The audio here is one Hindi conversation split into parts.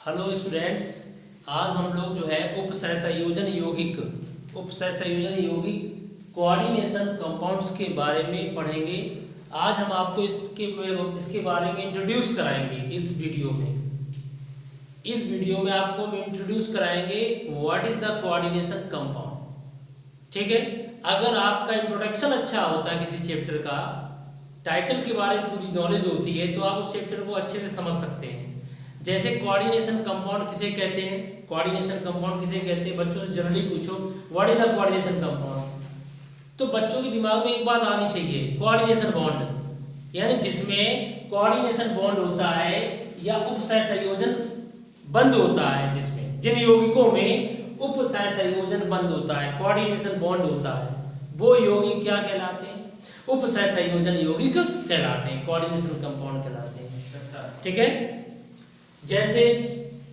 हेलो स्टूडेंट्स, आज हम लोग जो है उपसहसंयोजन यौगिक कोऑर्डिनेशन कंपाउंड्स के बारे में पढ़ेंगे। आज हम आपको इसके बारे में इंट्रोड्यूस कराएंगे। इस वीडियो में आपको हम इंट्रोड्यूस कराएंगे what is the coordination compound. ठीक है, अगर आपका इंट्रोडक्शन अच्छा होता है किसी चैप्टर का, टाइटल के बारे में पूरी नॉलेज होती है, तो आप उस चैप्टर को अच्छे से समझ सकते हैं। जैसे कोऑर्डिनेशन कंपाउंड किसे कहते हैं, बच्चों से जनरली पूछो what is the coordination compound, तो बच्चों के दिमाग में एक बात आनी चाहिए, कोऑर्डिनेशन बॉन्ड, यानी जिसमें कोऑर्डिनेशन बॉन्ड होता है या उपसहसंयोजन बंद होता है, जिसमें जिन यौगिकों में उपसहसंयोजन बंद होता है, कोऑर्डिनेशन बॉन्ड होता है, वो यौगिक क्या कहलाते हैं? उपसहसंयोजन यौगिक कहलाते हैं, कोऑर्डिनेशन कंपाउंड कहलाते हैं। ठीक है, जैसे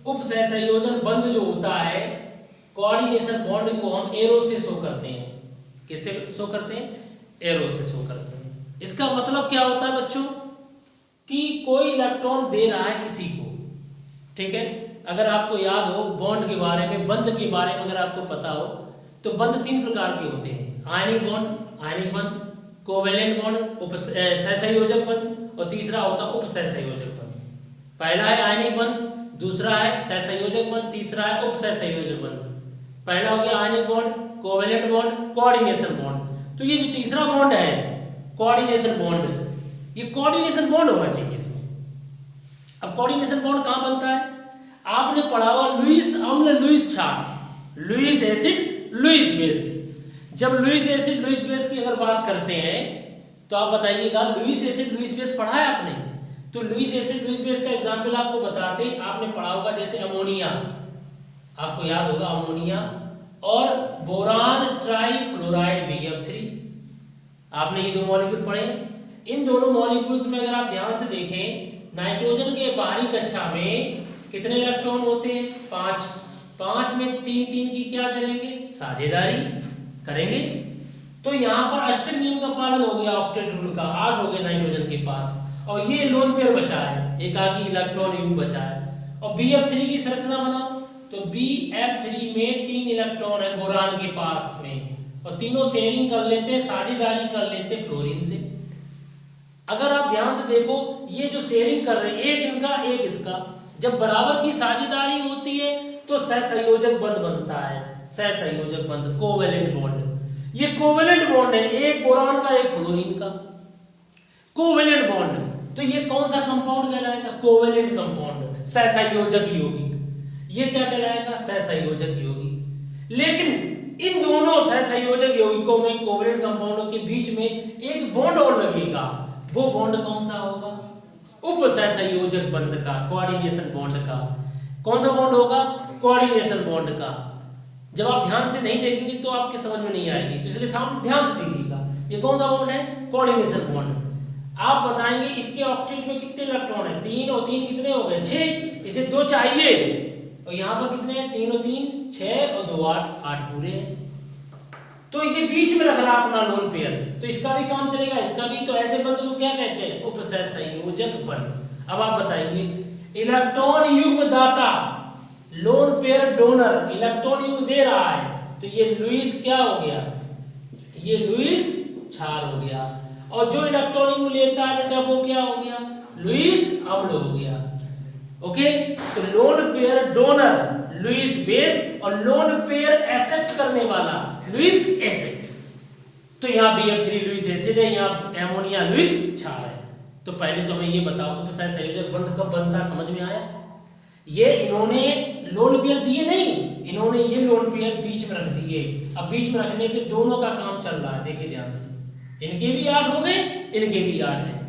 उपसहसंयोजन बंद जो होता है, कोऑर्डिनेशन बॉन्ड को हम एरो से शो करते हैं। किससे शो करते हैं? एरो से शो करते हैं। इसका मतलब क्या होता है बच्चों, कि कोई इलेक्ट्रॉन दे रहा है किसी को। ठीक है, अगर आपको याद हो बॉन्ड के बारे में, बंध के बारे में अगर आपको पता हो, तो बंध 3 प्रकार के होते हैं, आयनिक बंध, कोवेलेंट बॉन्ड, सहसंयोजक बंध, और तीसरा होता है उपसहसंयोजक बंध। पहला है आयनिक बंध, दूसरा है सहसंयोजक बंध, तीसरा है उपसहसंयोजक बंध। पहला हो गया ionic bond, covalent bond, coordination bond. तो ये जो तीसरा बॉन्ड है कोऑर्डिनेशन बॉन्ड, ये कोऑर्डिनेशन बॉन्ड होना चाहिए इसमें। अब कोऑर्डिनेशन बॉन्ड कहाँ बनता है? आपने पढ़ा हुआ लुईस अम्ल, लुईस क्षार, लुईस एसिड, लुईस बेस। जब लुईस एसिड, लुईस बेस की अगर बात करते हैं, तो आप बताइएगा लुईस एसिड, लुईस बेस पढ़ा है आपने? तो लुईस एसिड, लुईस बेस का एग्जाम्पल आपको बताते हैं, आपने पढ़ा होगा जैसे अमोनिया, आपको याद होगा अमोनिया, और बोरान ट्राइफ्लोराइड BF3, आपने ये 2 मॉलिक्यूल पढ़े। इन दोनों मॉलिक्यूल्स में अगर आप ध्यान से देखें, नाइट्रोजन के बाहरी कक्षा में कितने इलेक्ट्रॉन होते हैं? 5 में 3 की क्या करेंगे? साझेदारी करेंगे। तो यहाँ पर अष्टक नियम का पालन हो गया, ऑक्टेट रूल का, 8 हो गए नाइट्रोजन के पास, और ये लोन पेयर बचा है, एकाकी इलेक्ट्रॉन युग्म बचा है। और BF3 की संरचना बनाओ, तो BF3 में 3 इलेक्ट्रॉन है बोरान के पास में, और तीनों शेयरिंग कर लेते हैं, साझेदारी कर लेते हैं फ्लोरीन से। अगर आप ध्यान से देखो, ये जो शेयरिंग कर रहे हैं, एक इनका एक इसका, जब बराबर की साझेदारी होती है तो सहसंयोजक बंध बनता है, सहसंयोजक बंध, कोवेलेंट बॉन्ड। ये कोवेलेंट बॉन्ड है, एक बोरान का एक फ्लोरीन का, कोवेलेंट बॉन्ड। तो ये कौन सा कंपाउंड कहलाएगा? कोवेलेंट कंपाउंड, सहसंयोजक यौगिक। ये क्या कहलाएगा? सहसंयोजक यौगिक। लेकिन इन दोनों सहसंयोजक यौगिकों में, कोवेलेंट कंपाउंडों के बीच में एक बॉन्ड और लगेगा। वो बॉन्ड कौन सा होगा? उपसहसंयोजक बंध का, कोऑर्डिनेशन बॉन्ड का। कौन सा बॉन्ड होगा? कोऑर्डिनेशन बॉन्ड का। जब आप ध्यान से नहीं देखेंगे तो आपके समझ में नहीं आएगी, तो इसलिए सामने ध्यान से देखिएगा। ये कौन सा बॉन्ड है? Coordination bond. आप बताएंगे इसके ऑक्टेट में कितने इलेक्ट्रॉन है? 3 और 3 कितने हो गए? 6। इसे 2 चाहिए, और यहाँ पर कितने हैं? 3 और 3 6, और 2 8 पूरे हैं। तो ये बीच में रख रहा अपना लोन पेयर, तो इसका भी काम चलेगा, इसका भी। तो ऐसे बंध को क्या कहते हैं? उपसहसंयोजक बंध। अब आप बताइए, इलेक्ट्रॉन युग्म दाता, लोन पेयर डोनर इलेक्ट्रॉन युग्म दे रहा है, तो ये लुईस क्या हो गया? ये लुईस क्षार हो गया। और जो इलेक्ट्रॉन युग्म लेता है बेटा, वो क्या हो गया? लुईस अम्ल हो गया। ओके, तो lone pair donor Lewis base, और लोन पेयर एक्सेप्ट करने वाला लुईस एसिड। तो यहाँ BF3 लुईस एसिड है, यहाँ एमोनिया लुईस क्षार है। तो पहले तो हमें ये बताओ, उपसहसंयोजक बंध कब बनता? समझ में आया? ये इन्होंने लोन पेयर दिए नहीं, इन्होंने ये लोन पेयर बीच में रख दिए। अब बीच में रखने से दोनों का काम चल रहा है, देखिए ध्यान से, इनके भी 8 हो गए, इनके भी 8 है।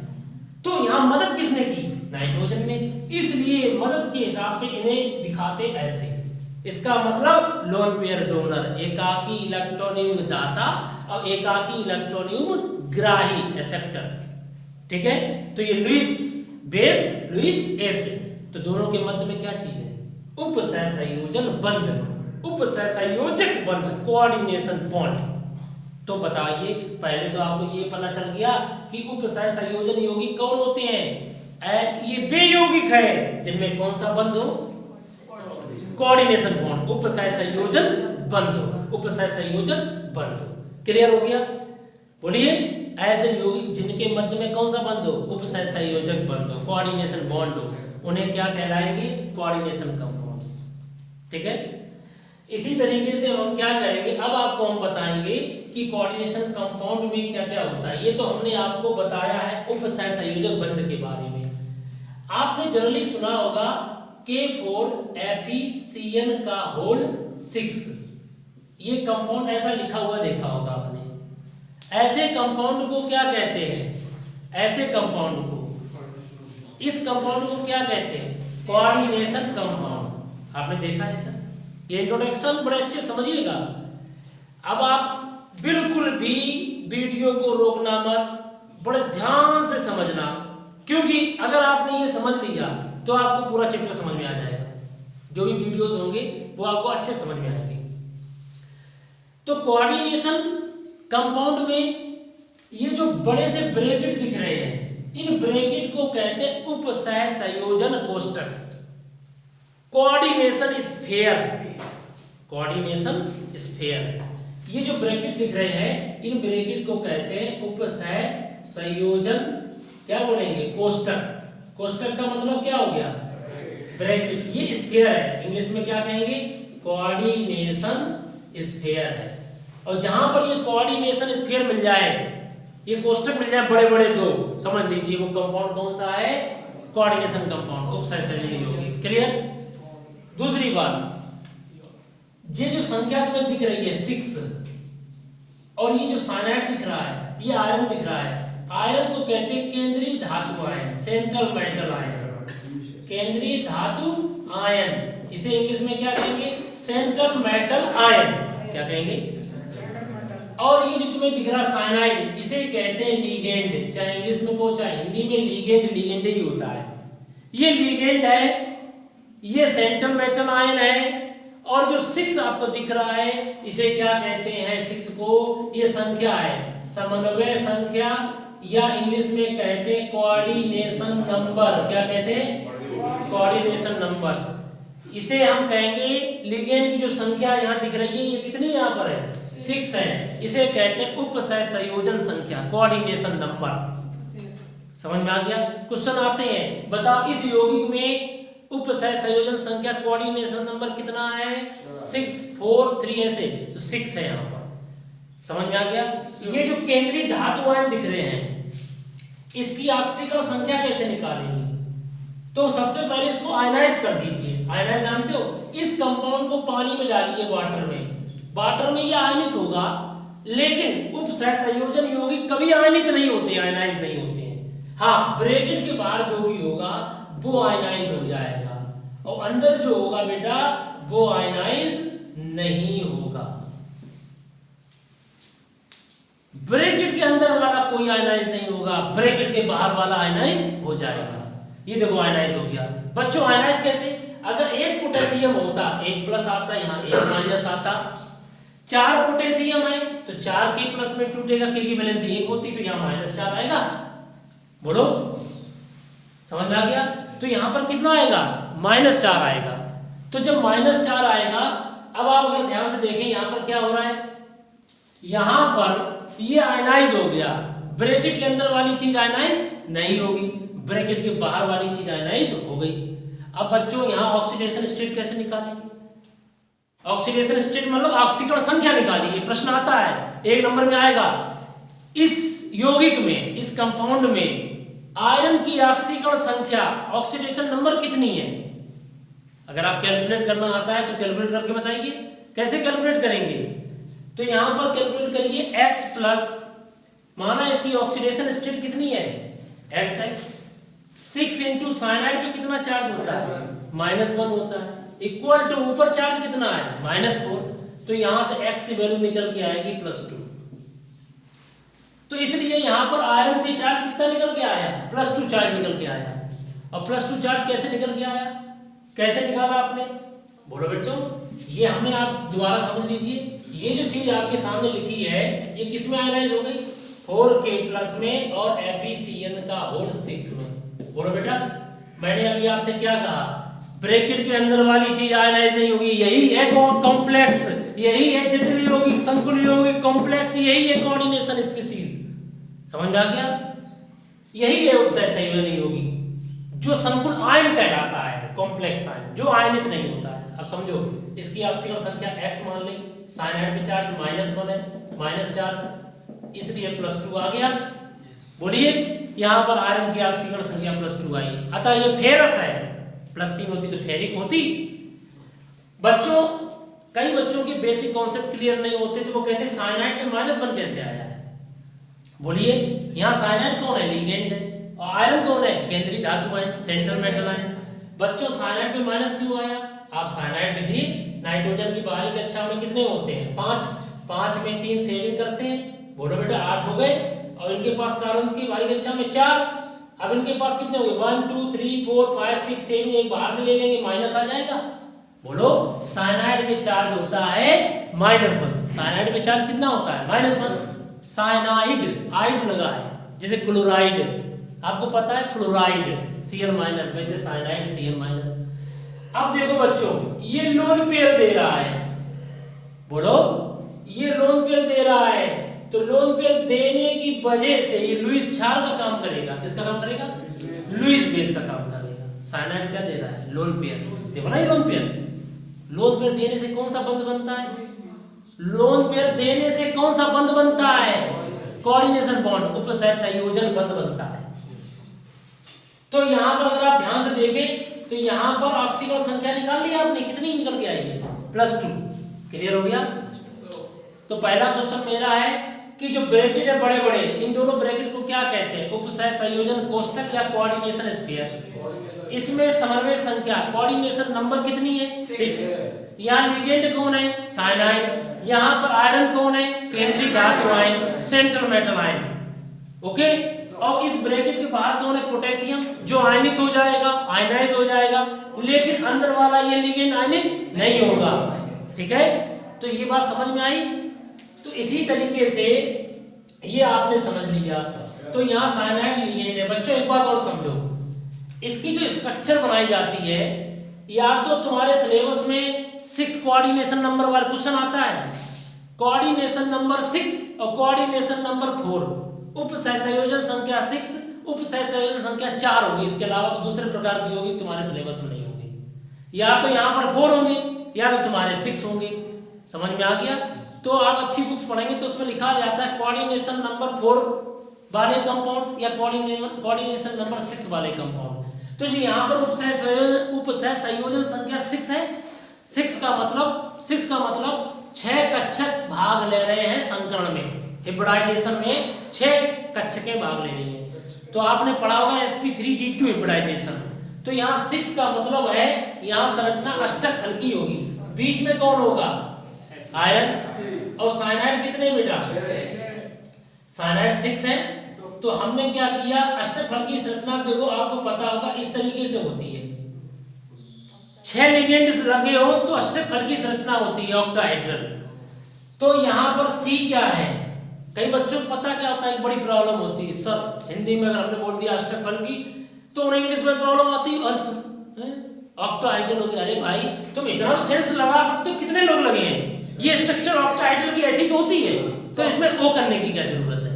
तो यहाँ मदद किसने की? नाइट्रोजन ने। इसलिए मदद के हिसाब से इन्हें दिखाते ऐसे। इसका मतलब लोन पेयर डोनर, एकाकी इलेक्ट्रॉन युग्म दाता और एकाकी इलेक्ट्रॉन युग्म ग्राही, एक्सेप्टर। ठीक है, तो ये लुईस बेस, लुईस एसिड, तो दोनों के मध्य में क्या चीज है? उपसहसंयोजन बंध, उपसहसंयोजक बंध, कोऑर्डिनेशन बॉन्ड। तो बताइए, पहले तो आपको ये पता चल गया कि उपसहसंयोजन यौगिक कौन होते हैं? ये वे यौगिक है जिनमें कौन सा बंध हो? कोऑर्डिनेशन बॉन्ड, उपसह संयोजन बंधो, उपसह संयोजन बंधो। क्लियर हो गया? बोलिए, ऐसे यौगिक जिनके मध्य में कौन सा बंध हो? उपसह संयोजक बंध हो, कोऑर्डिनेशन बॉन्ड हो, उन्हें क्या कहलाएंगे? Coordination compounds. ठीक है, इसी तरीके से हम क्या करेंगे, अब आपको हम बताएंगे कि कोऑर्डिनेशन कंपाउंड में क्या क्या होता है। ये तो हमने आपको बताया है उपसह संयोजक बंध के बारे में। आपने जनरली सुना होगा K4FeCN का होल 6, ये कंपाउंड ऐसा लिखा हुआ देखा होगा आपने। ऐसे कंपाउंड को क्या कहते हैं? ऐसे कंपाउंड को, इस कंपाउंड को क्या कहते हैं? Coordination compound. आपने देखा है सर? ये इंट्रोडक्शन बड़े अच्छे समझिएगा। अब आप बिल्कुल भी वीडियो को रोकना मत, बड़े ध्यान से समझना, क्योंकि अगर आपने ये समझ लिया तो आपको पूरा चैप्टर समझ में आ जाएगा। जो भी वीडियोस होंगे वो आपको अच्छे समझ में आएंगे। तो कोऑर्डिनेशन कंपाउंड में ये जो बड़े से ब्रैकेट दिख रहे हैं, इन ब्रैकेट को कहते हैं उपसह संयोजन कोष्ठक, कोऑर्डिनेशन स्फीयर, कोऑर्डिनेशन स्फीयर। ये जो ब्रैकेट दिख रहे हैं, इन ब्रैकेट को कहते हैं उपसह संयोजन, क्या बोलेंगे? कोष्ठक। कोष्ठक का मतलब क्या हो गया? ब्रैकेट। ये स्फीयर है, इंग्लिश में क्या कहेंगे? कोऑर्डिनेशन स्फीयर है। और जहां पर ये कोऑर्डिनेशन स्फीयर मिल जाए, ये कोष्ठक मिल जाए बड़े बड़े दो, समझ लीजिए वो कंपाउंड कौन सा है? कोऑर्डिनेशन कंपाउंड, उपसह संयोजन यौगिक। क्लियर? दूसरी बात, ये जो संख्या तुम्हें दिख रही है 6, और ये जो साइनाइड दिख रहा है, ये आयरन दिख रहा है। आयरन को कहते हैं केंद्रीय धातु आयन, सेंट्रल मेटल आयन, केंद्रीय धातु आयन। इसे इंग्लिश में क्या कहेंगे? Central metal ion. क्या कहेंगे? और ये जो तुम्हें दिख रहा साइनाइड, इसे कहते हैं लिगेंड। चाहे इंग्लिश में को चाहे हिंदी में, लिगेंड लिगेंड ही होता है। ये लिगेंड है, ये सेंट्रल मेटल आयन है। और जो 6 आपको दिख रहा है, इसे क्या कहते हैं? 6 को, ये संख्या है, समन्वय संख्या, या इंग्लिश में कहते हैं कोऑर्डिनेशन नंबर। क्या कहते हैं? Coordination number. इसे हम कहेंगे लिगेंड की जो संख्या यहाँ दिख रही है, ये कितनी यहाँ पर है? 6 है। इसे कहते हैं उपसह संयोजन संख्या, कोऑर्डिनेशन नंबर। समझ में आ गया? क्वेश्चन आते हैं, बताओ इस यौगिक में उपसह संयोजन संख्या कोऑर्डिनेशन नंबर कितना है? 6, 4, 3 ऐसे, तो 6 है यहाँ पर। समझ में आ गया? ये जो केंद्रीय धातु आयन दिख रहे हैं, इसकी ऑक्सीकरण संख्या कैसे निकालेंगे? तो सबसे पहले इसको आयनाइज कर दीजिए। आयनाइज जानते हो? इस कंपाउंड को पानी में डालिए, वाटर में, वाटर में ये आयनित होगा, लेकिन उपसह संयोजन यौगिक कभी आयनित नहीं होते, आयनाइज नहीं होते हैं। हाँ, ब्रैकेट के बाहर जो भी होगा वो आयनाइज हो जाएगा, और अंदर जो होगा बेटा वो आयनाइज नहीं होगा। ब्रैकेट के अंदर वाला कोई आयनाइज नहीं होगा, ब्रैकेट के बाहर वाला आयनाइज हो जाएगा। ये देखो आयनाइज हो गया। बच्चों आयनाइज कैसे? अगर 1 पोटेशियम होता, 1 प्लस आता, यहाँ 1 माइनस आता। 4 पोटेशियम है तो 4 के प्लस में टूटेगा, के की वैलेंसी 1 होती, तो यहाँ -4 आएगा। बोलो, समझ में आ गया? तो यहाँ पर कितना आएगा? -4 आएगा। तो जब -4 आएगा, अब आप अगर ध्यान से देखें यहाँ पर क्या हो रहा है, यहाँ पर ये आयनाइज हो गया। ब्रैकेट के अंदर वाली चीज आयनाइज नहीं होगी, ब्रैकेट के बाहर वाली चीज आयनाइज हो गई। अब बच्चों यहाँ ऑक्सीडेशन स्टेट कैसे निकालेंगे? ऑक्सीडेशन स्टेट मतलब ऑक्सीकरण संख्या निकालिए। प्रश्न आता है, 1 नंबर में आएगा, इस यौगिक में, इस कंपाउंड में आयरन की ऑक्सीकरण संख्या, ऑक्सीडेशन नंबर कितनी है? अगर आप कैलकुलेट करना आता है तो कैलकुलेट करके बताइए। कैसे कैलकुलेट करेंगे? तो यहां पर कैलकुलेट करिए, x प्लस, माना इसकी ऑक्सीडेशन स्टेट कितनी है? x है। 6 इंटू साइनाइड पे कितना चार्ज होता है? -1 होता है, इक्वल टू ऊपर चार्ज कितना है? -4। तो यहां से x की वैल्यू निकल के आएगी +2। तो इसलिए यहां पर आयरन पे चार्ज कितना निकल के आया? +2 चार्ज निकल के आया। और +2 चार्ज कैसे निकल के आया? कैसे निकाला आपने? बोलो बच्चों, ये हमने, आप दोबारा समझ लीजिए। ये जो चीज आपके सामने लिखी है, ये किस में आयनाइज हो गई? 4K+ में और FeCN का होल 6 में। बोलो बेटा, मैंने अभी आपसे क्या कहा? ब्रैकेट के अंदर वाली चीज आयनाइज नहीं होगी, यही है कॉम्प्लेक्स, यही है जटिल यौगिक, संकुल यौगिक, कॉम्प्लेक्स, यही है कोऑर्डिनेशन स्पीशीज। समझ में आ गया? यही है उपसहसंयोजन यौगिक जो संकुल आयन कहलाता है, कॉम्प्लेक्स आयन जो आयनित नहीं होता है। अब समझो, इसकी ऑक्सीजन संख्या x मान ली, साइनाइड पे चार्ज -1 है, -4, इसलिए +2 आ गया। बोलिए, यहाँ पर आयरन की ऑक्सीजन संख्या +2 आई। अतः ये फेरस है, +3 होती तो फेरिक होती। बच्चों, कई बच्चों के बेसिक कॉन्सेप्ट क्लियर नहीं होते तो वो कहते साइनाइड पे -1 कैसे आया है। बोलिए, यहाँ साइनाइड कौन है? लिगेंड है। और आयरन कौन है? केंद्रीय धातु आयन, सेंट्रल मेटल आयन। बच्चों, साइनाइड पे माइनस क्यों आया? आप साइनाइड लिखिए, नाइट्रोजन की बाहरी कक्षा में कितने होते हैं? 5 में 3 शेयरिंग करते हैं। बोलो बेटा, 8 हो गए। और इनके पास कार्बन की बाहरी कक्षा में 4। अब इनके पास कितने हो गए? 1 2 3 4 5 6 7, एक बाहर से ले लेंगे, माइनस आ जाएगा। बोलो, साइनाइड पे चार्ज होता है -1। साइनाइड पे चार्ज कितना होता है? -1। साइनाइड, आइड लगा है, जैसे क्लोराइड, आपको पता है क्लोराइड Cl-, वैसे साइनाइड Cl-। अब देखो बच्चों, ये लोन पेयर दे रहा है। बोलो, ये लोन पेयर दे रहा है, तो लोन पेयर देने की वजह से ये लुईस क्षार का काम करेगा। किसका काम करेगा? लुईस बेस का काम करेगा। साइनाइड क्या दे रहा है? Lone pair. देखो ना, ये लोन पेयर, लोन पेयर देने से कौन सा बंध बनता है? लोन पेयर देने से कौन सा बंध बनता है? कोऑर्डिनेशन बॉन्ड, उपसहसंयोजन बंध बनता है। तो यहाँ पर अगर आप ध्यान से देखें तो यहाँ पर ऑक्सीजन संख्या निकाल ली आपने, कितनी निकल के आई है? +2। क्लियर हो गया? तो पहला क्वेश्चन मेरा है कि जो ब्रैकेट है बड़े बड़े, इन दोनों ब्रैकेट को क्या कहते हैं? उपसहसंयोजन कोष्ठक या कोऑर्डिनेशन स्फीयर। इसमें समन्वय संख्या, कोऑर्डिनेशन नंबर कितनी है? 6। यहाँ लिगेंड कौन है? साइनाइड। यहाँ पर आयरन कौन है? केंद्रीय धातु ion, central metal ion. Okay. और इस ब्रैकेट के बाहर कौन है? पोटेशियम, जो आयनित हो जाएगा, आयनाइज हो जाएगा, लेकिन अंदर वाला ये लिगेंड आयनित नहीं होगा। ठीक है, तो ये बात समझ में आई। तो इसी तरीके से ये आपने समझ लिया। तो यहाँ साइनाइड लिगेंड है। बच्चों, एक बात और समझो, इसकी जो स्ट्रक्चर बनाई जाती है, या तो तुम्हारे सिलेबस में 6 कोऑर्डिनेशन नंबर वाला क्वेश्चन आता है, कोऑर्डिनेशन नंबर 6 और कोऑर्डिनेशन नंबर 4, उपसहसंयोजन संख्या 6, उपसहसंयोजन संख्या 4 होगी। इसके अलावा दूसरे प्रकार की होगी, तुम्हारे सिलेबस में नहीं होगी। या तो यहाँ पर 4 होंगे या तो तुम्हारे 6 होंगे। समझ में आ गया? तो आप अच्छी बुक्स पढ़ेंगे तो उसमें लिखा जाता है कोऑर्डिनेशन नंबर 4 वाले कंपाउंड या कोऑर्डिनेशन नंबर 6 वाले कंपाउंड। तो जी यहाँ पर उपसहसंयोजन संख्या 6 है। 6 का मतलब 6 कक्षक भाग ले रहे हैं संकरण में, हिब्रिडाइजेशन में 6 कक्षकें भाग ले रही हैं। तो आपने पढ़ा होगा sp3d2 हिब्रिडाइजेशन। तो यहाँ 6 का मतलब है यहाँ संरचना अष्टक हल्की होगी। बीच में कौन होगा? आयरन। और साइनाइड कितने बेटा? साइनाइड 6 है। तो हमने क्या किया, अष्टक हल्की संरचना देखो, आपको पता होगा इस तरीके से होती है। 6 लिगेंड्स लगे हो तो अष्टक हल्की संरचना होती है, ऑक्टाहेड्रल। तो यहाँ पर C क्या है? कई बच्चों को पता क्या होता है, एक बड़ी प्रॉब्लम होती है सर, हिंदी में अगर हमने बोल दिया अष्टक हल्की तो उन्हें इंग्लिश में प्रॉब्लम आती है ऑक्टाहेड्रल होगी। अरे भाई, तुम इतना सेंस लगा सकते हो, कितने लोग लगे हैं? ये स्ट्रक्चर ऑक्टाहेड्रल की ऐसी तो होती है, तो इसमें ओ करने की क्या जरूरत है?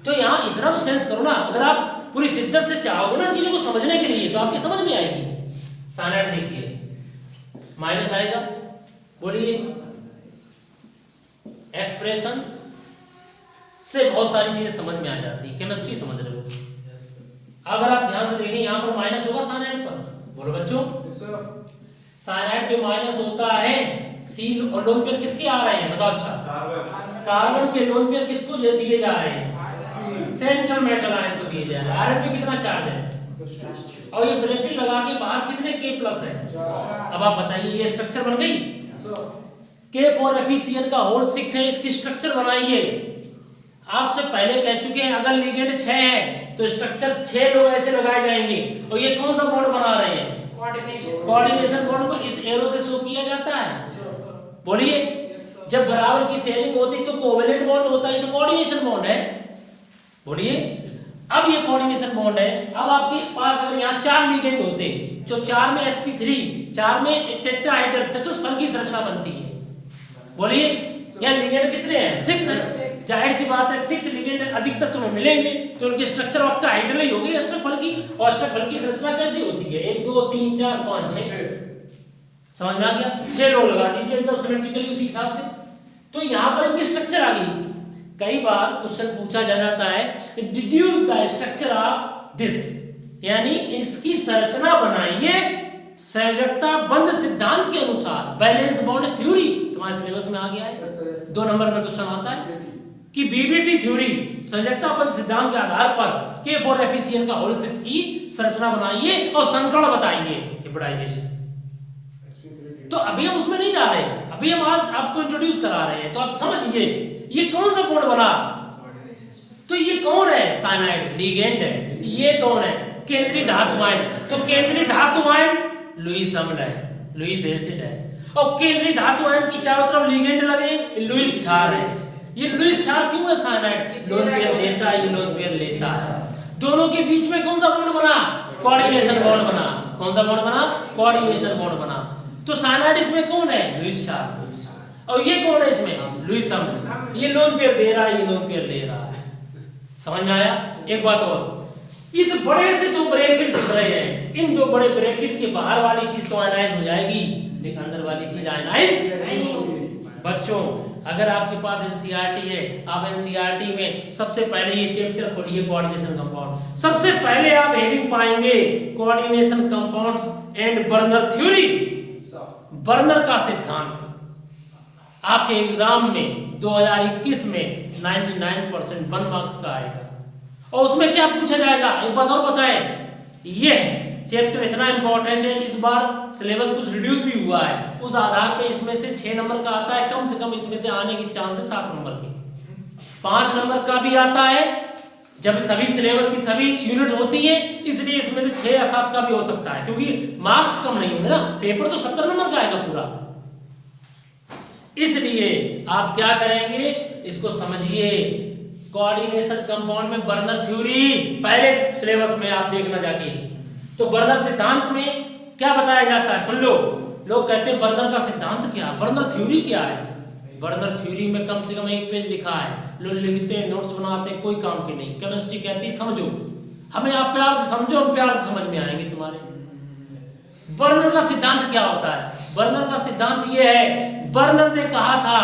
तो यहाँ इतना तो सेंस करो ना। अगर आप पूरी शिद्दत से चाहोगे ना चीजों को समझने के लिए, तो आपके समझ में आएगी। साइनाइड देखिए, माइनस आएगा। बोलिए, एक्सप्रेशन से बहुत सारी चीजें समझ में आ जाती है। केमिस्ट्री समझ रहे हो? अगर आप ध्यान से देखें, यहाँ पर माइनस होगा साइनाइड पर। बोलो बच्चों, साइनाइड पे माइनस होता है। सी और लोन पेयर किसके आ रहे हैं बताओ? अच्छा, कार्बन के लोन पेयर किसको दिए जा रहे हैं? सेंट्रल मेटल आयन को दिए जा रहे हैं। आयरन पे कितना चार्ज है? और ये ब्रैकेट लगा के बाहर कितने K+ है? अब आप बताइए, ये स्ट्रक्चर बन गई। K4FeCl का होल 6 है, इसकी स्ट्रक्चर बनाइए। आपसे पहले कह चुके हैं, अगर लिगेंड 6 है तो स्ट्रक्चर 6 लोग ऐसे लगाए जाएंगे। और ये कौन सा बॉन्ड बना रहे हैं? कोऑर्डिनेशन बॉन्ड को इस एरो से शो किया जाता है। बोलिए, जब बराबर की शेयरिंग होती तो कोवेलेंट बॉन्ड होता है, तो कोऑर्डिनेशन बॉन्ड है। बोलिए, अब ये कोऑर्डिनेशन बॉन्ड है। अब आपके पास अगर यहाँ 4 लिगेंड होते, जो 4 में sp3, 4 में टेट्राहेड्रल चतुष्फलकी संरचना बनती है, बोलिए यहाँ लिगेंड कितने हैं? 6 हैं। जाहिर सी बात है 6 लिगेंड अधिकतर तुम्हें मिलेंगे तो उनके स्ट्रक्चर ऑक्टाहेड्रल ही होगी अष्टफलकी। और अष्टफलकी संरचना कैसी होती है? 1 2 3 4 5 6, समझ में आ गया? 6 लोग लगा दीजिए एकदम सिमेट्रिकली उसी हिसाब से। तो यहाँ पर इनकी स्ट्रक्चर आ गई। कई बार क्वेश्चन पूछा जा जाता है deduce the structure of this, यानी इसकी संरचना बनाइए संयोजकता बंध सिद्धांत के अनुसार, बैलेंस बॉन्ड थ्योरी। तुम्हारे सिलेबस में आ गया है, 2 नंबर में क्वेश्चन आता है कि बीबीटी थ्योरी संयोजकता बंध सिद्धांत के आधार पर K4FeCN का होल 6 की संरचना बनाइए और संकरण बताइए, हिब्रिडाइजेशन। तो अभी हम उसमें नहीं जा रहे, अभी हम आज आपको इंट्रोड्यूस करा रहे हैं। तो आप समझिए ये कौन सा बॉन्ड बना, तो ये कौन है? साइनाइड लिगेंड है। ये कौन है? केंद्रीय धातु आयन। तो केंद्रीय धातु आयन लुईस अम्ल है, लुईस एसिड है। और केंद्रीय धातु आयन की चारों तरफ लिगेंड लगे, लुईस क्षार है। ये लुईस क्षार क्यों है? साइनाइड लोन पेयर लेता है, ये लोन पेयर लेता है। दोनों के बीच में कौन सा बॉन्ड बना? कोऑर्डिनेशन बॉन्ड बना। कौन सा बॉन्ड बना? कोऑर्डिनेशन बॉन्ड बना। तो साइनाइड इसमें कौन है? लुईस क्षार। और ये कौन है इसमें? लुईस अम्ल। ये लोन पेयर दे रहा है, ये लोन पेयर ले रहा है। समझ में आया? एक बात और, इस बड़े से 2 ब्रैकेट दिख रहे हैं, इन 2 बड़े ब्रैकेट के बाहर वाली चीज तो आयनाइज हो जाएगी, लेकिन अंदर वाली चीज आयनाइज नहीं होगी। बच्चों अगर आपके पास एनसीईआरटी है, आप एनसीईआरटी में सबसे पहले ये चैप्टर खोलिए कोऑर्डिनेशन कंपाउंड। सबसे पहले आप हेडिंग पाएंगे coordination compounds and burner theory, burner का सिद्धांत। आपके एग्जाम में 2021 में 99% 1 मार्क्स का आएगा। और उसमें क्या पूछा जाएगा? एक बात और बताएं, यह चैप्टर इतना इंपॉर्टेंट है, इस बार सिलेबस कुछ रिड्यूस भी हुआ है, उस आधार पे इसमें से 6 नंबर का आता है, कम से कम इसमें से आने के चांसेस 7 नंबर के, 5 नंबर का भी आता है जब सभी सिलेबस की सभी यूनिट होती है, इसलिए इसमें से 6 या 7 का भी हो सकता है, क्योंकि मार्क्स कम नहीं होंगे ना, पेपर तो 70 नंबर का आएगा पूरा। इसलिए आप क्या करेंगे, इसको समझिए। कोऑर्डिनेशन कंपाउंड में बर्नर थ्योरी पहले सिलेबस में आप देखना जाके। तो बर्नर सिद्धांत में क्या बताया जाता है? सुन लो, लोग कहते हैं बर्नर का सिद्धांत क्या, बर्नर थ्योरी क्या है? बर्नर थ्योरी में कम से कम 1 पेज लिखा है, लोग लिखते हैं, नोट्स बनाते हैं, कोई काम के नहीं। केमिस्ट्री कहती है समझो, हमें आप प्यार से समझो, हम प्यार से समझ में आएंगे तुम्हारे। बर्नर का सिद्धांत क्या होता है? बर्नर का सिद्धांत यह है, बर्नर ने कहा था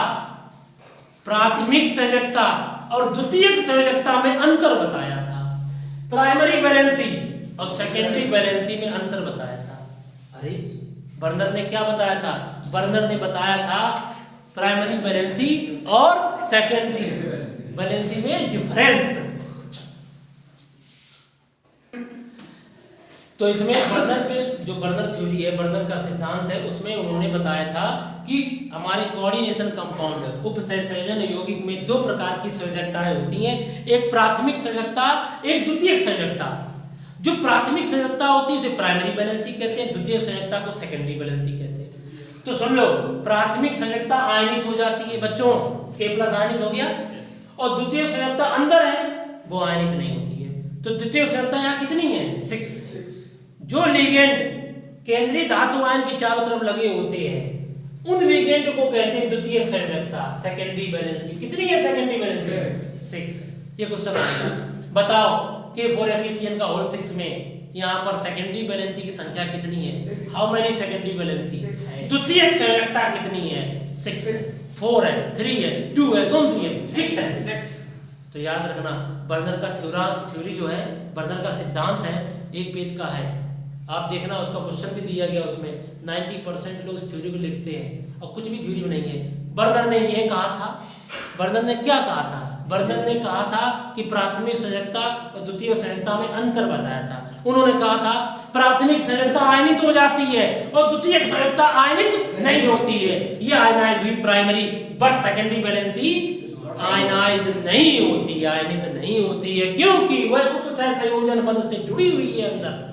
प्राथमिक संयोजकता और द्वितीयक संयोजकता में अंतर बताया था, प्राइमरी वैलेंसी और सेकेंडरी वैलेंसी में अंतर बताया था। अरे बर्नर ने क्या बताया था? बर्नर ने बताया था प्राइमरी वैलेंसी और सेकेंडरी वैलेंसी में डिफरेंस। तो इसमें बर्नर के जो बर्नर थ्योरी है, बर्नर का सिद्धांत है, उसमें उन्होंने बताया था कि हमारे कोऑर्डिनेशन कंपाउंड उपसहसंयोजन यौगिक में 2 प्रकार की संयोजकताएं होती हैं, एक प्राथमिक संयोजकता, एक द्वितीयक संयोजकता। जो प्राथमिक संयोजकता होती है उसे प्राइमरी वैलेंसी कहते हैं, द्वितीयक संयोजकता को सेकेंडरी वैलेंसी कहते हैं। तो सुन लो, प्राथमिक संयोजकता आयनित हो जाती है बच्चों, K+ आयनित हो गया, और द्वितीयक संयोजकता अंदर है वो आयनित नहीं होती है। तो द्वितीयक संयोजकता यहाँ कितनी है? 6। जो लिगेंड केंद्रीय धातु आयन के चारों तरफ लगे होते हैं उन लिगेंड को कहते हैं द्वितीयक संयोजकता, सेकेंडरी वैलेंसी। कितनी है सेकेंडरी वैलेंसी? 6। ये क्वेश्चन बताओ K4FeCN का होल 6 में यहाँ पर सेकेंडरी वैलेंसी की संख्या कितनी है? How many secondary valency? द्वितीयक संयोजकता कितनी है? 6 है, 4 है, 3 है, 2 है, कौन सी है? 6 है। तो याद रखना, बर्नर का थ्योरी जो है, बर्नर का सिद्धांत है, 1 पेज का है, आप देखना उसका क्वेश्चन भी दिया गया, उसमें 90% लोग इस थ्योरी को लिखते हैं और कुछ भी थ्योरी में नहीं है। बर्नर ने ये कहा था, बर्नर ने क्या कहा था? बर्नर ने कहा था कि प्राथमिक संयोजकता और द्वितीयक संयोजकता में अंतर बताया था। उन्होंने कहा था प्राथमिक संयोजकता आयनित हो जाती है और द्वितीयक संयोजकता आयनित नहीं होती है, ये आयनाइज हुई primary, but secondary valency ionise नहीं होती, आयनित नहीं होती है, क्योंकि वह उपसहसंयोजन बंध से जुड़ी हुई है अंदर।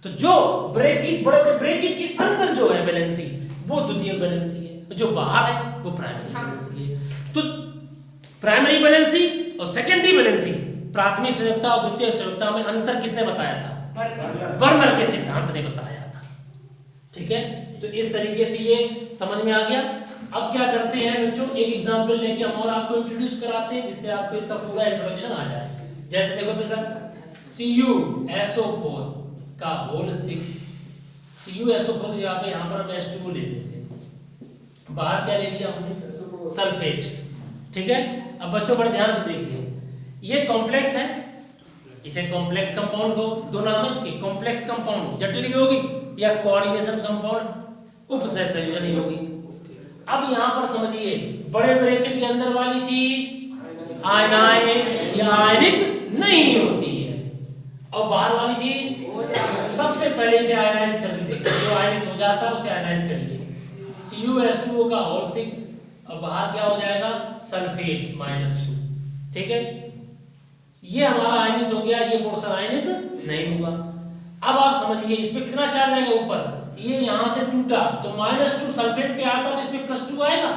तो जो ब्रैकेट, बड़े बड़े ब्रैकेट के अंदर जो है वैलेंसी वो द्वितीयक वैलेंसी है, जो बाहर है वो प्राइमरी वैलेंसी है। तो प्राइमरी वैलेंसी और सेकेंडरी वैलेंसी प्राथमिक संयोजकता और द्वितीयक संयोजकता में अंतर किसने बताया था? बर्नर के सिद्धांत ने बताया था। ठीक है, तो इस तरीके से ये समझ में आ गया। अब क्या करते हैं बच्चों, एक एग्जांपल लेके हम और आपको इंट्रोड्यूस कराते हैं जिससे आपको इसका पूरा इंट्रोडक्शन आ जाए। जैसे देखो बेटा, CuSO4 का होल 6, CuSO4 की जगह पे यहाँ पर हम H2O ले लेते हैं, बाहर क्या ले लिया हमने? सल्फेट। ठीक है, अब बच्चों बड़े ध्यान से देखिए, ये कॉम्प्लेक्स है, इसे कॉम्प्लेक्स कंपाउंड को, दो नाम है इसके, कॉम्प्लेक्स कंपाउंड जटिल यौगिक या कोऑर्डिनेशन कंपाउंड उपसहसंयोजन यौगिक। अब यहाँ पर समझिए, बड़े ब्रैकेट के अंदर वाली चीज आयनाइज या आयनित नहीं होती है, और बाहर वाली चीज सबसे पहले इसे आयनाइज करके देखिए, जो आयनित हो जाता है उसे आयनाइज करिए। CuH2O का होल 6, अब बाहर क्या हो जाएगा? सल्फेट -2। ठीक है, ये हमारा आयनित हो गया, ये पोर्शन आयनित नहीं हुआ। अब आप समझिए, इसमें कितना चार्ज आएगा ऊपर? ये यहां से टूटा तो -2 सल्फेट पे आता तो इसमें +2 आएगा।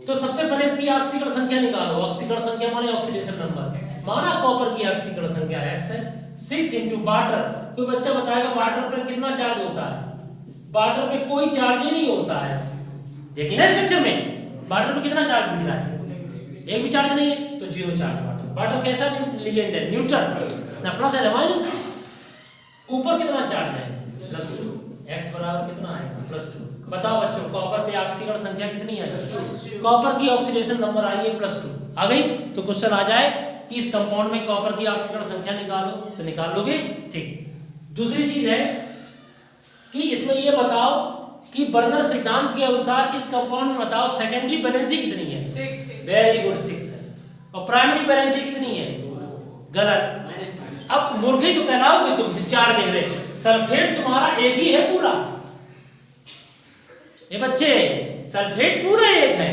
तो सबसे पहले इसकी ऑक्सीकरण संख्या निकालो। ऑक्सीकरण संख्या माने ऑक्सीडेशन नंबर, माना कॉपर की ऑक्सीकरण संख्या X है, 6 × वाटर। कोई बच्चा बताएगा वाटर पर कितना चार्ज होता है? वाटर पे कोई चार्ज ही नहीं होता है। देखिए ना स्ट्रक्चर में वाटर पे कितना चार्ज दिख रहा है? एक भी चार्ज नहीं है, तो 0 चार्ज वाटर। वाटर कैसा लिगेंड है? न्यूट्रल, ना प्लस है ना माइनस। ऊपर कितना चार्ज है? +2। X बराबर कितना आएगा? +2। बताओ बच्चों, कॉपर पे ऑक्सीकरण संख्या कितनी है? कॉपर की ऑक्सीडेशन नंबर आई है +2। आ गई? तो क्वेश्चन आ जाए कि इस कंपाउंड में कॉपर की ऑक्सीकरण संख्या निकालो, तो निकाल लोगे। ठीक, दूसरी चीज है कि इसमें ये बताओ कि बर्नर सिद्धांत के अनुसार इस कंपाउंड में बताओ सेकेंडरी वैलेंसी कितनी है? 6। वेरी गुड, 6 है। और प्राइमरी वैलेंसी कितनी है? गलत। अब मूर्ख ही तो कहलाओगे तुम, 4 देख रहे। सल्फेट तुम्हारा एक ही है पूरा, ये बच्चे सल्फेट पूरा एक है।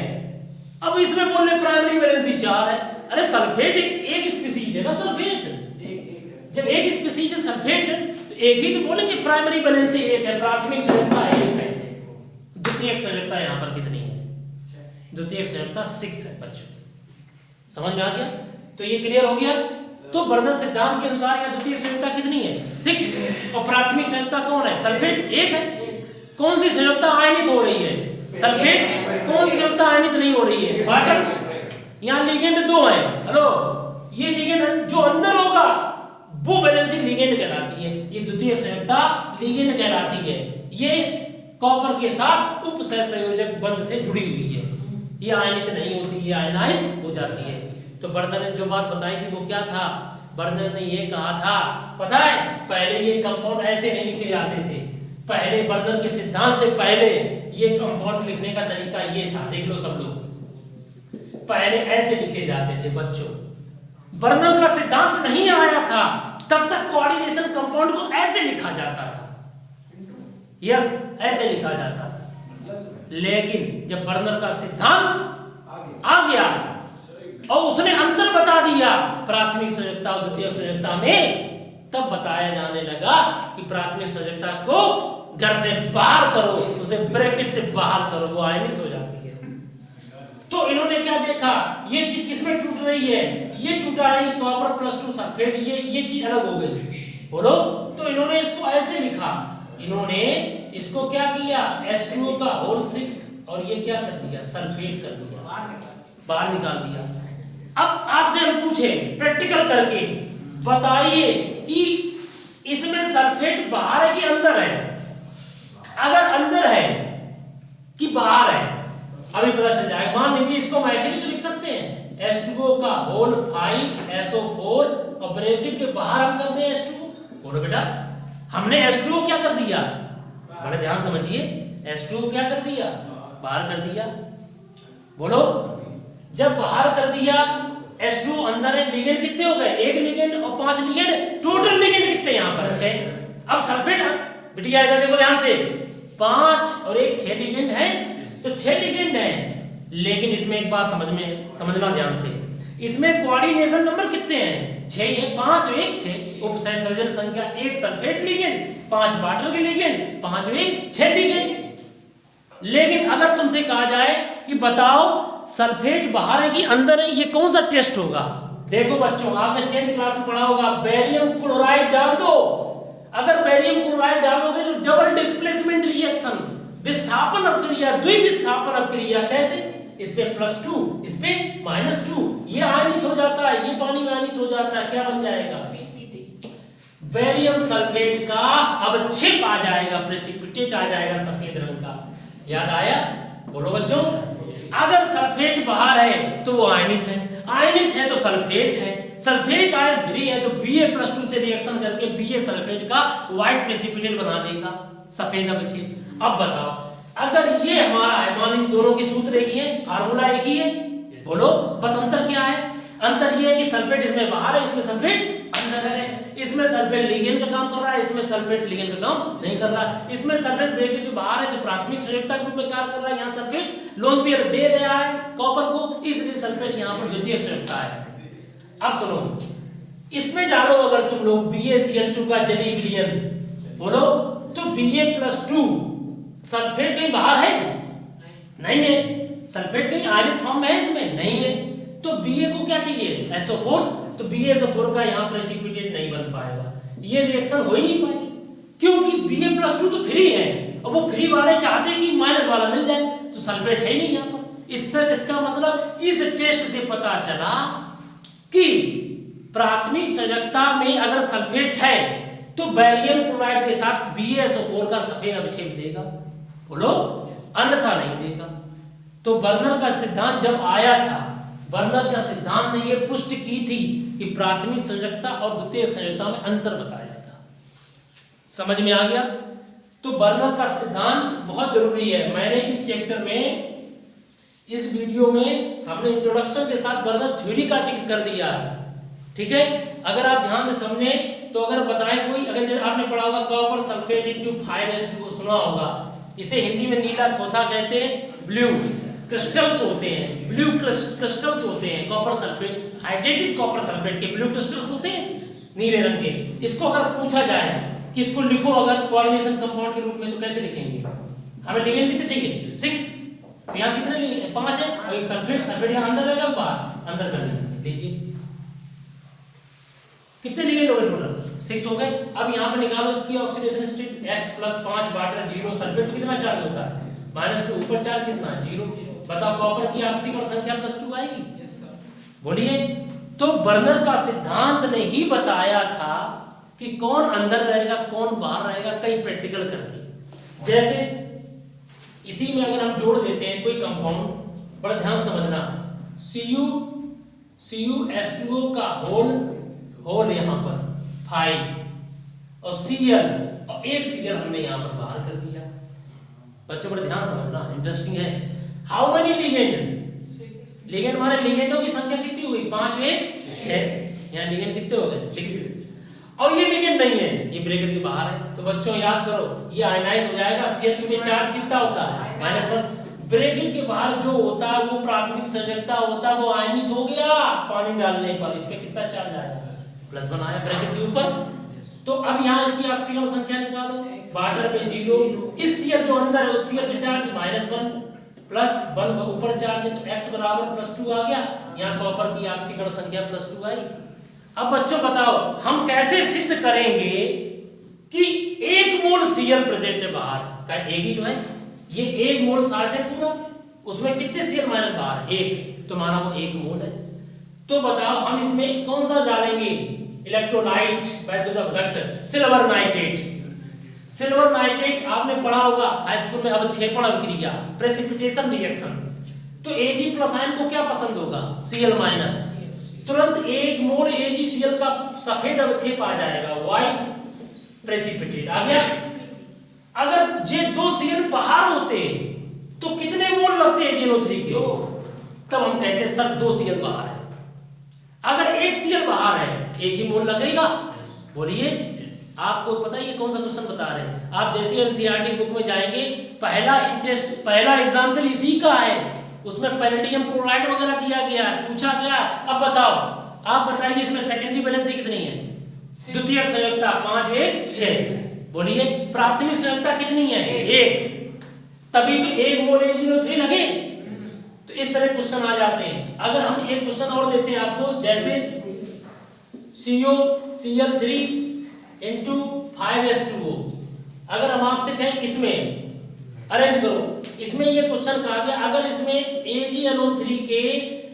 अब इसमें बोल रहे प्राइमरी वैलेंसी 4 है। अरे सल्फेट एक स्पीसीज है ना, सल्फेट जब एक स्पीसीज है सल्फेट, तो एक ही तो बोलेंगे प्राइमरी वैलेंसी 1 है, प्राथमिक संयोजकता 1 है। द्वितीयक संयोजकता यहाँ पर कितनी है? द्वितीयक संयोजकता 6 है बच्चों। समझ में आ गया? तो ये क्लियर हो गया। तो बर्नर सिद्धांत के अनुसार यहाँ द्वितीयक संयोजकता कितनी है? 6। और प्राथमिक संयोजकता कौन है? सल्फेट 1 है। कौन सी संयोजकता आयनित हो रही है? सल्फेट। कौन सी संयोजकता आयनित नहीं हो रही है? वाटर। यहाँ लिगेंड 2 है। हेलो, ये लिगेंड जो अंदर होगा वो वैलेंसी लिगेंड कहलाती है, ये द्वितीयक संयोजकता लिगेंड कहलाती है। ये कॉपर के साथ उपसहसंयोजक बंध से जुड़ी हुई है, ये आयनित नहीं होती, ये आयनाइज हो जाती है। तो बर्नर ने जो बात बताई थी वो क्या था? बर्नर ने ये कहा था, पता है, पहले ये कंपाउंड ऐसे नहीं लिखे जाते थे। पहले बर्नर के सिद्धांत से पहले ये कंपाउंड लिखने का तरीका ये था, देख लो सब लोग, पहले ऐसे लिखे जाते थे बच्चों। बर्नर का सिद्धांत नहीं आया था तब तक कोऑर्डिनेशन कंपाउंड को ऐसे लिखा जाता था। यस, ऐसे लिखा जाता था। लेकिन जब बर्नर का सिद्धांत आ गया और उसने अंतर बता दिया प्राथमिक संयोजकता और द्वितीयक संयोजकता में, तब बताया जाने लगा कि प्राथमिक संयोजकता को घर से बाहर करो, उसे ब्रैकेट से बाहर करो, वो आयनित हो जाती है। तो इन्होंने क्या देखा, ये चीज किसमें टूट रही है? ये टूटा नहीं, कॉपर +2 सल्फेट, ये चीज अलग हो गई। बोलो, तो इन्होंने इसको ऐसे लिखा, इन्होंने इसको क्या किया? H2O का होल 6 और ये क्या कर दिया? सल्फेट कर दिया, बाहर निकाल दिया। अब आपसे हम पूछे प्रैक्टिकल करके बताइए कि इसमें सल्फेट बाहर है कि अंदर है? अगर अंदर है कि बाहर है अभी पता चल जाएगा। मान लीजिए इसको हम ऐसे भी तो लिख सकते हैं, H2O का होल 5SO4 और ब्रैकेट के बाहर हम कर दें H2O। बोलो बेटा, हमने H2O क्या कर दिया? बड़े ध्यान समझिए, H2O क्या कर दिया? बाहर कर दिया। बोलो, जब बाहर कर दिया H2O अंदर है, लिगेंड कितने हो गए? 1 लिगेंड और 5 लिगेंड, टोटल लिगेंड कितने यहाँ पर? 6। अब सल्फेट बिटिया इधर देखो ध्यान से, 5 और 1 6 लिगेंड है, तो 6 लिगेंड है। लेकिन इसमें एक बात समझना ध्यान से, इसमें कोऑर्डिनेशन नंबर कितने हैं? 6 है, 5 और 1 6। उपसहसंयोजन संख्या 1 सल्फेट लिगेंड, 5 वाटर के लिगेंड, 5 और 1 6 लिगेंड। लेकिन अगर तुमसे कहा जाए कि बताओ सल्फेट बाहर है कि अंदर है, ये कौन सा टेस्ट होगा? देखो बच्चों, आपने 10th क्लास में पढ़ा होगा, बेरियम क्लोराइड डाल दो। अगर बेरियम क्लोराइड डालोगे तो डबल डिस्प्लेसमेंट रिएक्शन, विस्थापन अपक्रिया, द्विविस्थापन अपक्रिया। कैसे? इस पे +2, इस पे -2, ये आयनित हो जाता है, ये पानी में आयनित हो जाता है, क्या बन जाएगा? बेरियम सल्फेट का अब छिप आ जाएगा, प्रेसिपिटेट आ जाएगा सफेद रंग का। याद आया? बोलो बच्चों। अगर सल्फेट बाहर है तो वो आयनित है, आयनित है तो सल्फेट है, सल्फेट आयन फ्री है तो Ba+2 से रिएक्शन करके Ba सल्फेट का व्हाइट प्रेसिपिटेट बना देगा, सफेद अपक्षेप। अब बताओ, अगर ये हमारा है, मान लीजिए दोनों के सूत्र एक ही है, फार्मूला एक ही है, बोलो बस अंतर क्या है? अंतर ये है कि सल्फेट इसमें बाहर है, इसमें सल्फेट अंदर है। इसमें सल्फेट लिगेंड का काम कर रहा है, इसमें सल्फेट लिगेंड का काम नहीं कर रहा है। इसमें सल्फेट ब्रैकेट के बाहर है तो प्राथमिक संयोजकता के रूप में कार्य कर रहा है, यहाँ सल्फेट लोन पेयर दे रहा है कॉपर को, इसलिए सल्फेट यहाँ पर द्वितीय संयोजकता है। अब सुनो, इसमें डालो अगर तुम लोग BaCl2 का जलीय विलयन, बोलो तो Ba+2 सल्फेट कहीं बाहर है? नहीं है। सल्फेट कहीं आयनित फॉर्म में है? इसमें नहीं है। तो Ba को क्या चाहिए? SO4, तो BaSO4 का यहाँ प्रेसिपिटेट नहीं बन पाएगा, ये रिएक्शन हो ही नहीं पाएगी, क्योंकि Ba+2 तो फ्री है और वो फ्री वाले चाहते कि माइनस वाला मिल जाए, तो सल्फेट है ही नहीं यहाँ पर। इससे इसका मतलब इस टेस्ट से पता चला कि प्राथमिक संयोजकता में अगर सल्फेट है तो बेरियम क्लोराइड के साथ BaSO4 का सफेद अपक्षेप देगा, बोलो, अन्यथा नहीं देगा। तो बर्नर का सिद्धांत जब आया था, बर्नर का सिद्धांत ने यह पुष्टि की थी कि प्राथमिक संयोजकता और द्वितीय संयोजकता में अंतर बताया था। समझ में आ गया? तो बर्नर का सिद्धांत बहुत जरूरी है। मैंने इस चैप्टर में, इस वीडियो में हमने इंट्रोडक्शन के साथ बर्नर थ्योरी का जिक्र कर दिया है, ठीक है? अगर आप ध्यान से समझे तो अगर बताएं कोई, अगर जैसे आपने पढ़ा होगा कॉपर सल्फेट इनटू 5s2 सुना होगा, इसे हिंदी में नीला थोथा कहते हैं, ब्लू क्रिस्टल्स होते हैं, ब्लू क्रिस्टल्स होते हैं copper sulphate, hydrated copper sulphate के ब्लू क्रिस्टल्स होते हैं नीले रंग के। इसको अगर पूछा जाए कि इसको लिखो अगर कोऑर्डिनेशन कंपाउंड के रूप में, तो कैसे लिखेंगे? हमें लिगेंड कितने चाहिए? 6, तो यहाँ कितने? 5 है, और एक सल्फेट, सल्फेट यहाँ अंदर रहेगा, बाहर अंदर कर लीजिए, कितने लिगेंड हो गए टोटल? 6 हो गए। अब यहाँ पे निकालो इसकी oxidation state, X+5 water 0, sulphate में कितना चार्ज होता है? -2, ऊपर चार्ज कितना? 0। बताओ कॉपर की ऑक्सीकरण संख्या +2 आएगी? बोलिए। तो बर्नर का सिद्धांत ने ही बताया था कि कौन अंदर रहेगा कौन बाहर रहेगा, कई प्रैक्टिकल करके। जैसे इसी में अगर हम जोड़ देते हैं कोई कंपाउंड, बड़ा ध्यान समझना, CuH2O का होल यहाँ पर 5 और Cl, और एक Cl हमने यहाँ पर बाहर कर दिया। बच्चों बड़े ध्यान समझना, इंटरेस्टिंग है। How many ligand? लिगेंड हमारे लिगेंडों की संख्या कितनी हुई? 5 1 6, यहाँ लिगेंड कितने हो गए? 6। और ये लिगेंड नहीं है, ये ब्रैकेट के बाहर है, तो बच्चों याद करो ये आयनाइज हो जाएगा। Cl2 में चार्ज कितना होता है? -1। ब्रैकेट के बाहर जो होता है वो प्राथमिक संयोजकता होता है, वो आयनित हो गया पानी डालने पर, इसमें कितना चार्ज आया? +1 आया ब्रैकेट के ऊपर। तो अब यहाँ इसकी ऑक्सीकरण संख्या निकालो, वाटर पे 0, इस Cl जो अंदर है उस Cl पे चार्ज -1 +1 ऊपर चार्ज है, तो X बराबर +2 आ गया। यहाँ कॉपर की ऑक्सीकरण संख्या +2 आई। अब बच्चों बताओ हम कैसे सिद्ध करेंगे कि 1 मोल Cl प्रेजेंट है बाहर का? एक ही तो है, ये 1 मोल साल्ट है पूरा, उसमें कितने Cl माइनस बाहर? 1, तो माना वो 1 मोल है। तो बताओ हम इसमें कौन सा डालेंगे? इलेक्ट्रोलाइट वैद्युत सिल्वर नाइट्रेट। सिल्वर नाइट्रेट आपने पढ़ा होगा हाई स्कूल में, अवक्षेपण अभिक्रिया, प्रेसिपिटेशन रिएक्शन। तो Ag+ आयन को क्या पसंद होगा? Cl-, तुरंत 1 मोल AgCl का सफेद अवक्षेप आ जाएगा, व्हाइट प्रेसिपिटेट आ गया। अगर ये 2 Cl बाहर होते तो कितने मोल लगते हैं NO3 के? तब हम कहते हैं सर 2 Cl बाहर है। अगर 1 Cl बाहर है, 1 ही मोल लगेगा। बोलिए, आपको पता है ये कौन सा क्वेश्चन बता रहे हैं? आप जैसे NCERT बुक में जाएंगे, पहला एग्जाम्पल इसी का है, उसमें पैलेडियम क्लोराइड वगैरह दिया गया है, पूछा गया। अब बताओ, आप बताइए इसमें सेकेंडरी वैलेंसी कितनी है? द्वितीयक संयोजकता 5 1 6। बोलिए, प्राथमिक संयोजकता कितनी है? 1, तभी तो 1 मोल AgNO3 लगे। तो इस तरह क्वेश्चन आ जाते हैं। अगर हम एक क्वेश्चन और देते हैं आपको, जैसे CO Cl3 इंटू 5H2O। अगर हम आपसे कहें इसमें अरेंज करो, इसमें ये क्वेश्चन कहा गया अगर इसमें AgNO3 के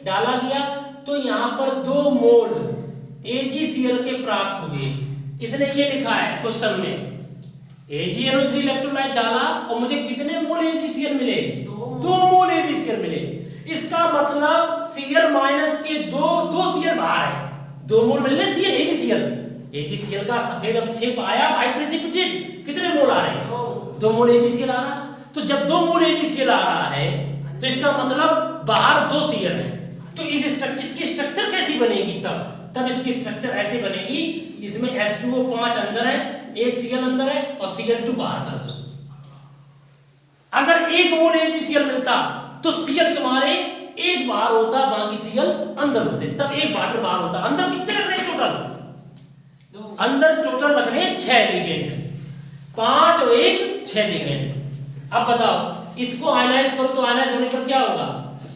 डाला गया तो यहाँ पर 2 मोल AgCl के प्राप्त हुए। इसने ये लिखा है क्वेश्चन में AgNO3 इलेक्ट्रोलाइट डाला और मुझे कितने मोल AgCl मिले? 2 मोल AgCl मिले। इसका मतलब Cl माइनस के 2 Cl बाहर है, 2 मोल मिलने Cl AgCl का सफेद अवक्षेप आया व्हाइट प्रेसिपिटेट, कितने मोल आ रहे हैं? 2 मोल AgCl आ रहा। तो जब 2 मोल AgCl आ रहा है तो इसका मतलब बाहर 2 Cl है। तो इसकी स्ट्रक्चर कैसी बनेगी? तब इसकी स्ट्रक्चर ऐसे बनेगी, इसमें H2O 5 अंदर है, 1 Cl अंदर है और Cl2 बाहर कर दो। अगर 1 मोल AgCl मिलता तो Cl तुम्हारे 1 बाहर होता, बाकी Cl अंदर होते, तब 1 वाटर बाहर होता। अंदर कितने रखने टोटल? अंदर टोटल रखने 6 लिगेंड, 5 और 1 6 लिगेंड। अब बताओ इसको आयनाइज करो तो आयनाइज होने पर क्या होगा?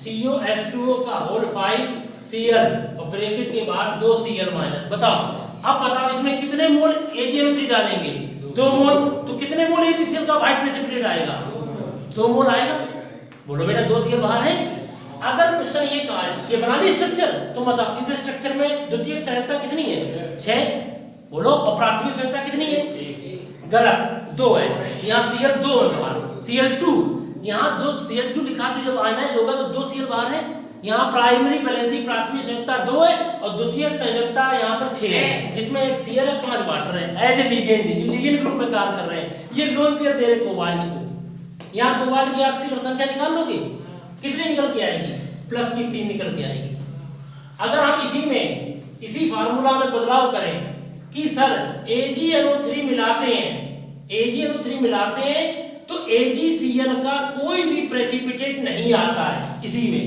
COH2O का होल 5 Cl और ब्रैकेट के बाहर 2 Cl माइनस। बताओ अब बताओ इसमें कितने मोल AgNO3 डालेंगे? 2 मोल। तो कितने मोल AgCl का व्हाइट प्रेसिपिटेट आएगा? 2 मोल आएगा। बोलो बेटा 2 Cl बाहर है। अगर क्वेश्चन ये कहा ये बना दी स्ट्रक्चर तो बताओ इस स्ट्रक्चर में द्वितीयक संयोजकता कितनी है? 6। बोलो और प्राथमिक संयोजकता कितनी है? गलत, 2 है। यहाँ Cl2 है बाहर, Cl2 यहाँ 2 Cl2 लिखा तो जब आयनाइज होगा तो 2 Cl बाहर है। यहाँ प्राइमरी बैलेंसिंग प्राथमिक संयोजकता 2 है और द्वितीयक संयोजकता यहाँ पर 6 है, जिसमें 1 Cl है 5 वाटर है। एज ए लिगेंड, ये लिगेंड ग्रुप में कार्य कर रहे हैं। ये लोन पेयर दे रहे कोबाल्ट को। यहाँ कोबाल्ट की ऑक्सीजन संख्या निकाल लोगे, कितनी निकल के आएगी? प्लस की 3 निकल के आएगी। अगर हम इसी फार्मूला में बदलाव करें कि सर AgNO3 मिलाते हैं तो AgCl का कोई भी प्रेसिपिटेट नहीं आता है इसी में,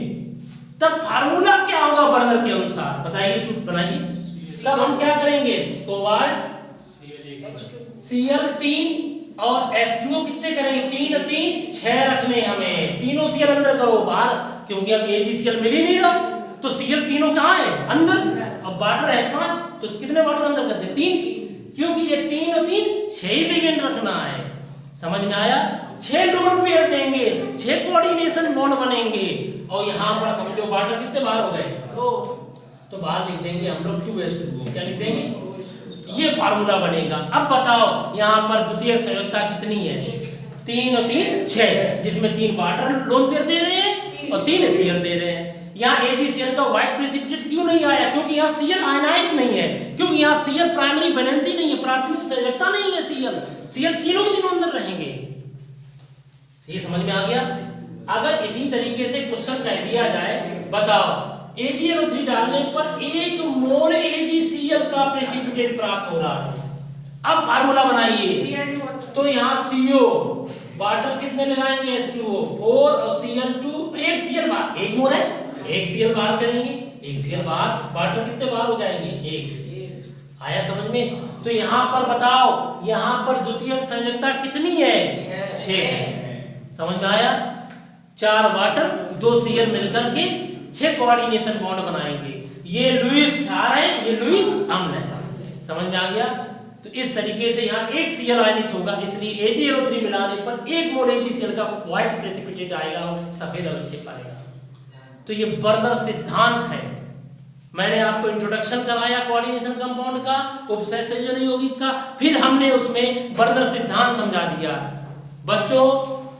तब फार्मूला क्या होगा बर्नर के अनुसार? बताइए, इसको बनाइए। तब हम क्या करेंगे? कोबाल्ट Cl3 और H2O कितने करेंगे? 3 और 3 6 रखने हमें, तीनों Cl अंदर करो बाहर, क्योंकि अब AgCl मिल ही नहीं रहा तो Cl तीनों कहाँ है? अंदर। अब वाटर है 5 तो कितने वाटर अंदर करते? 3, क्योंकि ये 3 और 3 6 ही लिगेंड रखना है। समझ में आया? 6 लोन पेयर देंगे, 6 कोऑर्डिनेशन बॉन्ड बनेंगे और यहाँ पर समझो वाटर कितने बाहर हो गए? 2। तो बाहर लिख देंगे हम लोग 2H2O। क्या लिख देंगे? ये फार्मूला बनेगा। अब बताओ यहाँ पर द्वितीयक संयोजकता कितनी है? 3 और 3 6, जिसमें 3 वाटर लोन पेयर दे रहे हैं और 3 Cl दे रहे हैं। यहाँ AgCl का व्हाइट प्रेसिपिटेट क्यों नहीं आया? क्योंकि यहाँ Cl आयनाइज नहीं है, क्योंकि यहाँ Cl प्राइमरी बैलेंसी नहीं है, प्राथमिक संयोजकता नहीं है। Cl तीनों के तीनों अंदर रहेंगे। ये समझ में आ गया? अगर इसी तरीके से क्वेश्चन कह दिया जाए, बताओ AgNO3 डालने पर 1 मोल AgCl का प्रेसिपिटेट प्राप्त हो रहा है। अब फार्मूला बनाइए तो यहाँ CO वाटर कितने लगाएंगे? H2O 4 और Cl2 1 Cl बाहर, 1 मोल है, 1 Cl बाहर करेंगे, 1 Cl बाहर, वाटर कितने बाहर हो जाएंगे? 1। आया समझ में? तो यहाँ पर बताओ यहाँ पर द्वितीयक संयोजकता कितनी है? 6। समझ में आया? 4 वाटर 2 Cl मिलकर के 6 कोऑर्डिनेशन बॉन्ड बनाएंगे। ये लुईस क्षार है, ये लुईस अम्ल है। समझ में आ गया? तो इस तरीके से यहाँ 1 Cl आयनित होगा, इसलिए AgNO3 मिलाने पर 1 मोल AgCl का व्हाइट प्रेसिपिटेट आएगा और सफेद अवक्षेप आएगा। तो ये बर्नर सिद्धांत है। मैंने आपको इंट्रोडक्शन कराया कोऑर्डिनेशन कंपाउंड का, उपसय संयोजन यौगिक का, फिर हमने उसमें बर्नर सिद्धांत समझा दिया। बच्चों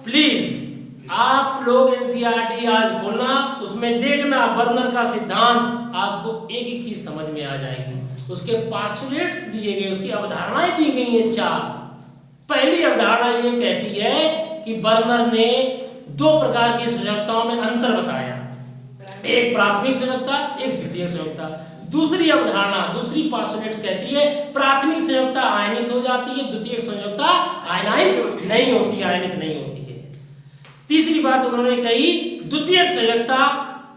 प्लीज आप लोग NCERT आज बोलना, उसमें देखना बर्नर का सिद्धांत, आपको एक एक चीज समझ में आ जाएगी। उसके पास्टुलेट्स दिए गए, उसकी अवधारणाएं दी गई हैं 4। पहली अवधारणा ये कहती है कि बर्नर ने 2 प्रकार की संयोजकताओं में अंतर बताया, एक प्राथमिक संयोजकता, एक द्वितीयक संयोजकता। दूसरी अवधारणा, दूसरी पास्टुलेट्स कहती है प्राथमिक संयोजकता आयनित हो जाती है, द्वितीयक संयोजकता आयनाइज नहीं होती, आयनित नहीं होती है। तीसरी बात उन्होंने कही द्वितीयक संयोजकता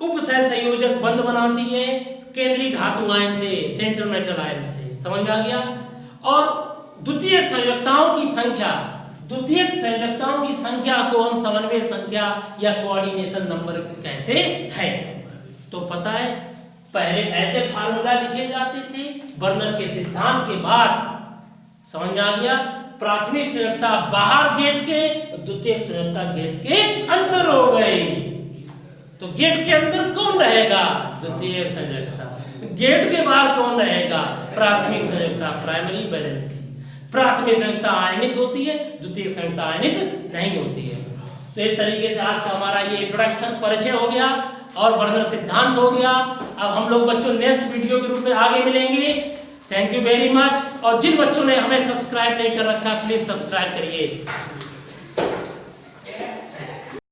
उपसह संयोजक बंध बनाती है केंद्रीय धातु आयन से, सेंट्रल मेटल आयन से। समझ में आ गया? और द्वितीयक संयोजकताओं की संख्या, द्वितीयक संयोजकताओं की संख्या को हम समन्वय संख्या या कोऑर्डिनेशन नंबर कहते हैं। तो पता है पहले ऐसे फार्मूला लिखे जाते थे, बर्नर के सिद्धांत के बाद समझ में आ गया, प्राथमिक संयोजकता बाहर गेट के, द्वितीयक संयोजकता गेट के अंदर हो गई। तो गेट के अंदर कौन रहेगा? द्वितीयक संयोजकता। गेट के बाहर कौन रहेगा? प्राथमिक संयोजकता, प्राइमरी बैलेंसी। प्राथमिक संयोजकता आयनित होती है, द्वितीयक संयोजकता आयनित नहीं होती है। तो इस तरीके से आज का हमारा ये इंट्रोडक्शन परिचय हो गया और बर्नर सिद्धांत हो गया। अब हम लोग बच्चों नेक्स्ट वीडियो के रूप में आगे मिलेंगे। Thank you very much. और जिन बच्चों ने हमें सब्सक्राइब नहीं कर रखा प्लीज सब्सक्राइब करिए।